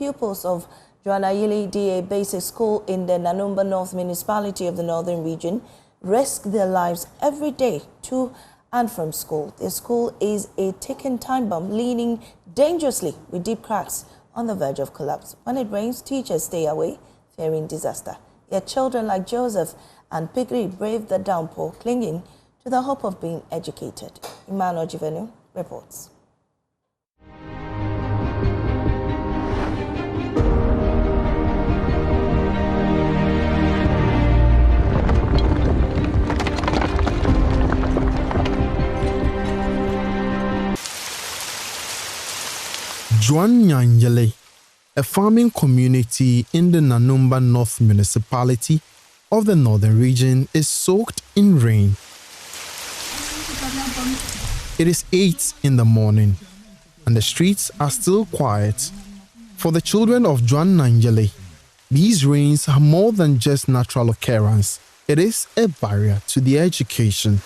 pupils of Juanayili D Basic School in the Nanumba North Municipality of the Northern Region risk their lives every day to and from school. The school is a ticking time bomb, leaning dangerously with deep cracks on the verge of collapse. When it rains, teachers stay away, fearing disaster. Yet children like Joseph and Pigri brave the downpour, clinging to the hope of being educated. Emmanuel Jivenu reports. Juanayili, a farming community in the Nanumba North Municipality of the Northern Region, is soaked in rain. It is 8 in the morning and the streets are still quiet. For the children of Juanayili, these rains are more than just natural occurrence. It is a barrier to their education.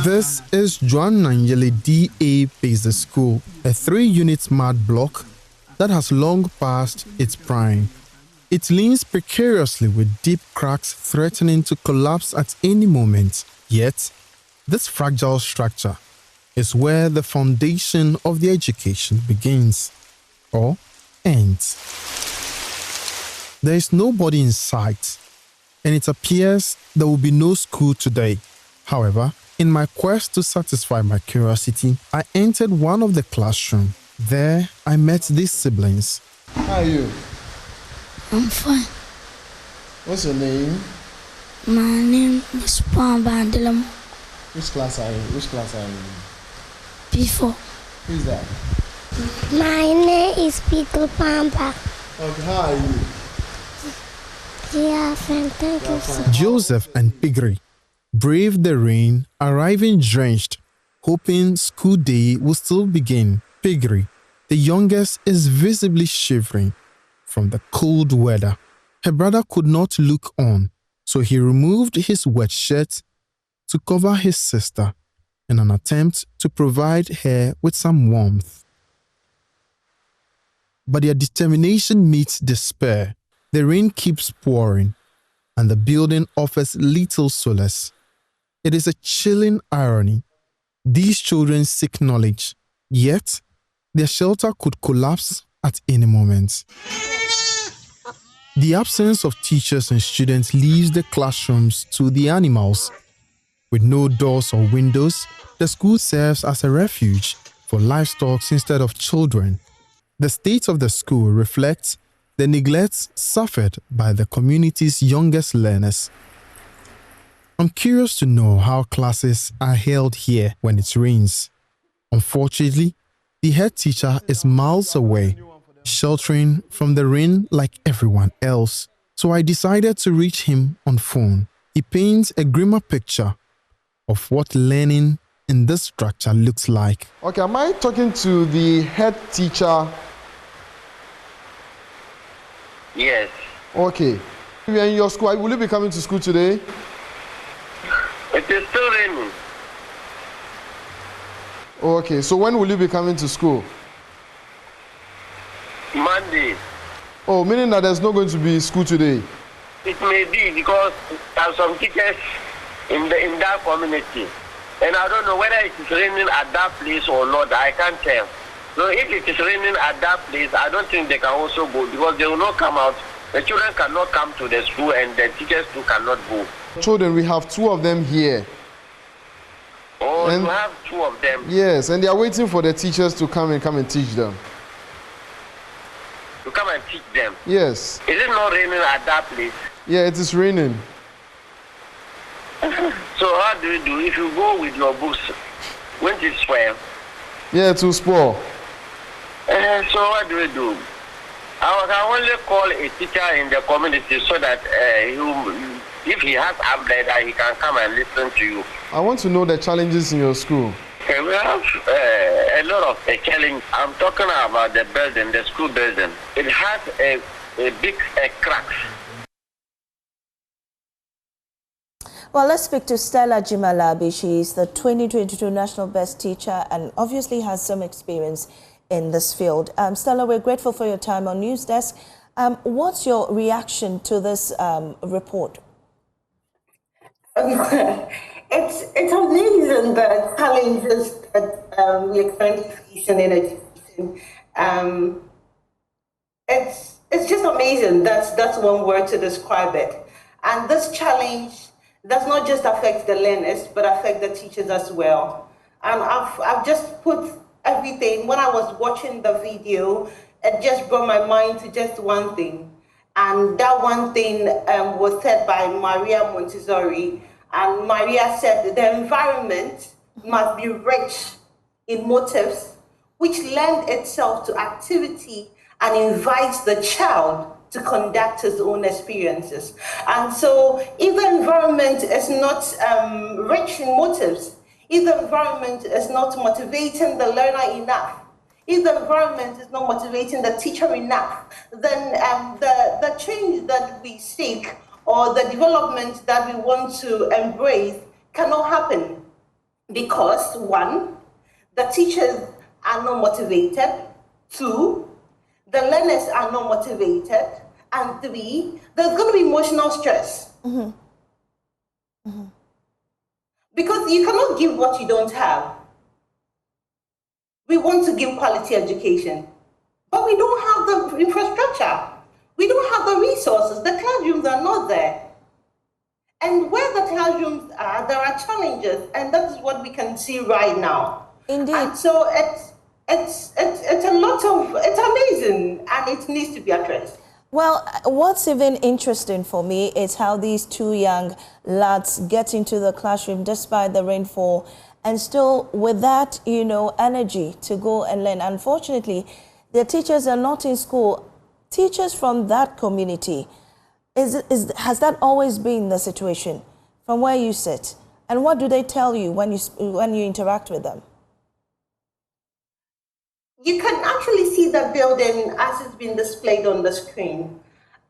This is Juanayili D Basic School, a 3-unit mud block that has long passed its prime. It leans precariously with deep cracks threatening to collapse at any moment. Yet, this fragile structure is where the foundation of the education begins or ends. There is nobody in sight, and it appears there will be no school today. However, in my quest to satisfy my curiosity, I entered one of the classrooms. There, I met these siblings. How are you? I'm fine. What's your name? My name is Bandelam. Which class are you? P4. Who's that? My name is Peter Pamba. Okay, how are you? Yeah, fine, thank you so much. Joseph and Pigri braved the rain, arriving drenched, hoping school day will still begin. Pigri, the youngest, is visibly shivering from the cold weather. Her brother could not look on, so he removed his wet shirt to cover his sister in an attempt to provide her with some warmth. But their determination meets despair. The rain keeps pouring, and the building offers little solace. It is a chilling irony. These children seek knowledge, yet their shelter could collapse at any moment. The absence of teachers and students leaves the classrooms to the animals. With no doors or windows, the school serves as a refuge for livestock instead of children. The state of the school reflects the neglect suffered by the community's youngest learners. I'm curious to know how classes are held here when it rains. Unfortunately, the head teacher is miles away, sheltering from the rain like everyone else. So I decided to reach him on phone. He paints a grimmer picture of what learning in this structure looks like. Okay, am I talking to the head teacher? Yes. Okay. You are in your school. Will you be coming to school today? It is still raining. Okay, so when will you be coming to school? Monday. Oh, meaning that there's not going to be school today? It may be because there are some teachers in that community. And I don't know whether it is raining at that place or not. I can't tell. So if it is raining at that place, I don't think they can also go because they will not come out. The children cannot come to the school and the teachers too cannot go. Children, we have 2 of them here. Oh, you have 2 of them? Yes, and they are waiting for the teachers to come and teach them. To come and teach them? Yes. Is it not raining at that place? Yeah, it is raining. So how do you do? If you go with your books, won't it spoil? Yeah, it will spoil. So what do we do? I can only call a teacher in the community so that if he has updated, he can come and listen to you. I want to know the challenges in your school. Okay, we have a lot of challenge. I'm talking about the building, the school building. It has a big cracks. Well, let's speak to Stella Jimalabi. She is the 2022 National Best Teacher and obviously has some experience in this field. Stella, we're grateful for your time on News Desk. What's your reaction to this report? It's amazing the challenges that we are currently facing in education. It's just amazing. That's one word to describe it. And this challenge does not just affect the learners, but affect the teachers as well. And I've just put everything. When I was watching the video, it just brought my mind to just one thing. And that one thing was said by Maria Montessori. And Maria said that the environment must be rich in motives, which lend itself to activity and invites the child to conduct his own experiences. And so if the environment is not rich in motives, if the environment is not motivating the learner enough, if the environment is not motivating the teacher enough, then the change that we seek or the development that we want to embrace cannot happen. Because one, the teachers are not motivated. Two, the learners are not motivated. And three, there's going to be emotional stress. Mm-hmm. Mm-hmm. Because you cannot give what you don't have. We want to give quality education, but we don't have the infrastructure. We don't have the resources. The classrooms are not there. And where the classrooms are, there are challenges, and that's what we can see right now. Indeed. And so it's amazing, and it needs to be addressed. Well, what's even interesting for me is how these two young lads get into the classroom despite the rainfall and still with that, energy to go and learn. Unfortunately, their teachers are not in school. Teachers from that community, has that always been the situation from where you sit? And what do they tell you when you interact with them? You can actually see the building as it's been displayed on the screen.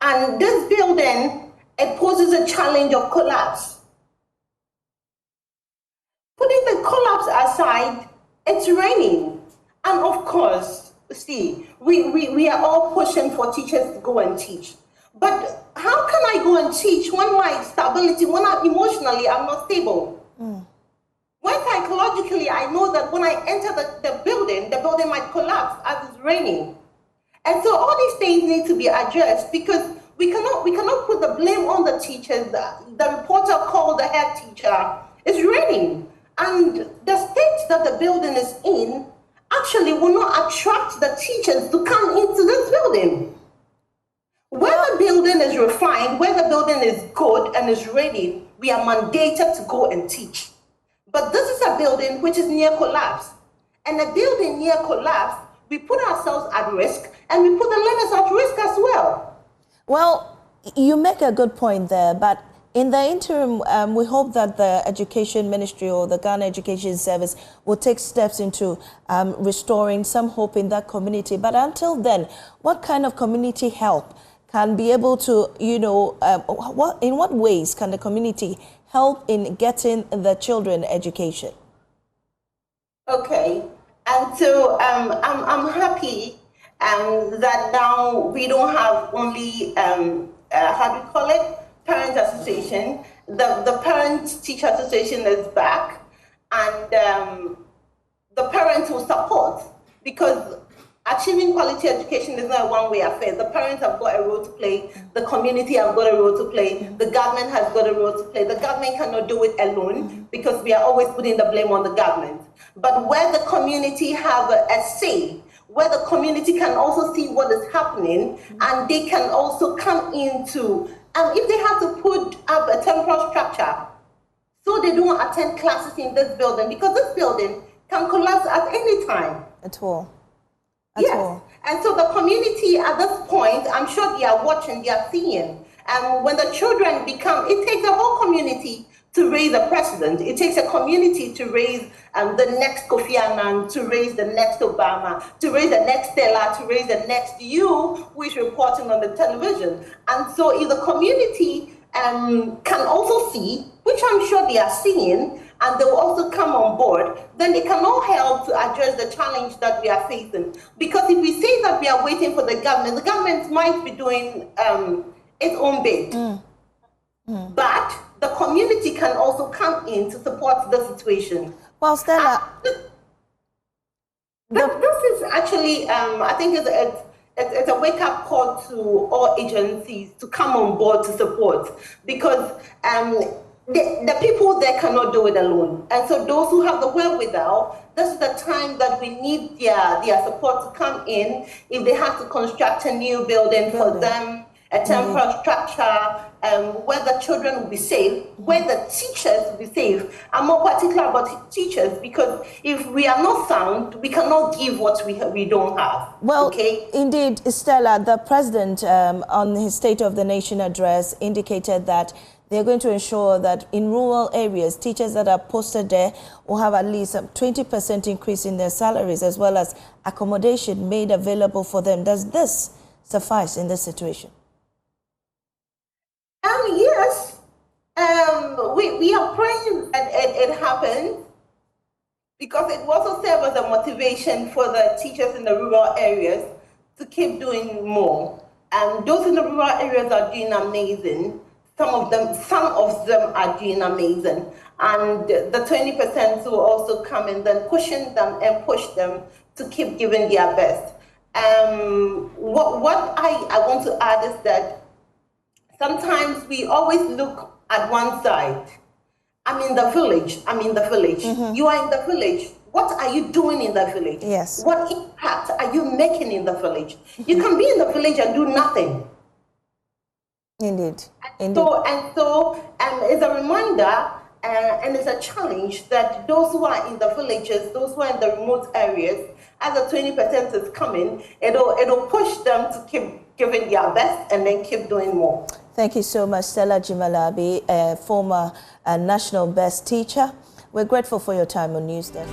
And this building, it poses a challenge of collapse. Putting the collapse aside, it's raining. And of course, see, we are all pushing for teachers to go and teach. But how can I go and teach when my stability, when emotionally I'm not stable? Mm. When psychologically I know that when I enter the building might collapse as it's raining. And so all these things need to be addressed because we cannot put the blame on the teachers. The reporter called the head teacher. It's raining. And the state that the building is in actually will not attract the teachers to come into this building. Where the building is refined, where the building is good and is ready, we are mandated to go and teach. But this is a building which is near collapse. And a building near collapse, we put ourselves at risk and we put the learners at risk as well. Well, you make a good point there, but in the interim, we hope that the Education Ministry or the Ghana Education Service will take steps into restoring some hope in that community. But until then, what kind of community help can be able to, in what ways can the community help in getting the children education? Okay, and so I'm happy that now we don't have only, how do you call it, Parent Association. The Parent Teacher Association is back, and the parents will support, because achieving quality education is not a one-way affair. The parents have got a role to play. The community have got a role to play. The government has got a role to play. The government cannot do it alone because we are always putting the blame on the government. But where the community have a say, where the community can also see what is happening, and they can also come into, if they have to put up a temporal structure so they don't attend classes in this building, because this building can collapse at any time. At all. Yes, and so the community at this point, I'm sure they are watching, they are seeing. And when the children become, it takes a whole community to raise a president. It takes a community to raise the next Kofi Annan, to raise the next Obama, to raise the next Stella, to raise the next you, who is reporting on the television. And so if the community can also see, which I'm sure they are seeing, and they will also come on board, then they can all help to address the challenge that we are facing. Because if we say that we are waiting for the government might be doing its own bit. But the community can also come in to support the situation. Well, Stella, this is actually, I think it's a wake-up call to all agencies to come on board to support, because the people there cannot do it alone. And so those who have the wherewithal, this is the time that we need their support to come in. If they have to construct a new building for them, a temporary structure, where the children will be safe, where the teachers will be safe. I'm more particular about teachers, because if we are not sound, we cannot give what we don't have. Well, okay? Indeed, Stella, the president on his State of the Nation address indicated that they're going to ensure that in rural areas, teachers that are posted there will have at least a 20% increase in their salaries, as well as accommodation made available for them. Does this suffice in this situation? Yes, we are praying that it happens, because it will also serve as a motivation for the teachers in the rural areas to keep doing more. And those in the rural areas are doing amazing. Some of them are doing amazing. And the 20% will also come in, then pushing them and push them to keep giving their best. What I want to add is that sometimes we always look at one side. I'm in the village. You are in the village. What are you doing in the village? Yes. What impact are you making in the village? You can be in the village and do nothing. Indeed. So it's a reminder and it's a challenge that those who are in the villages, those who are in the remote areas, as the 20% is coming, it'll push them to keep giving their best and then keep doing more. Thank you so much, Stella Jimalabi, a former national best teacher. We're grateful for your time on News Desk.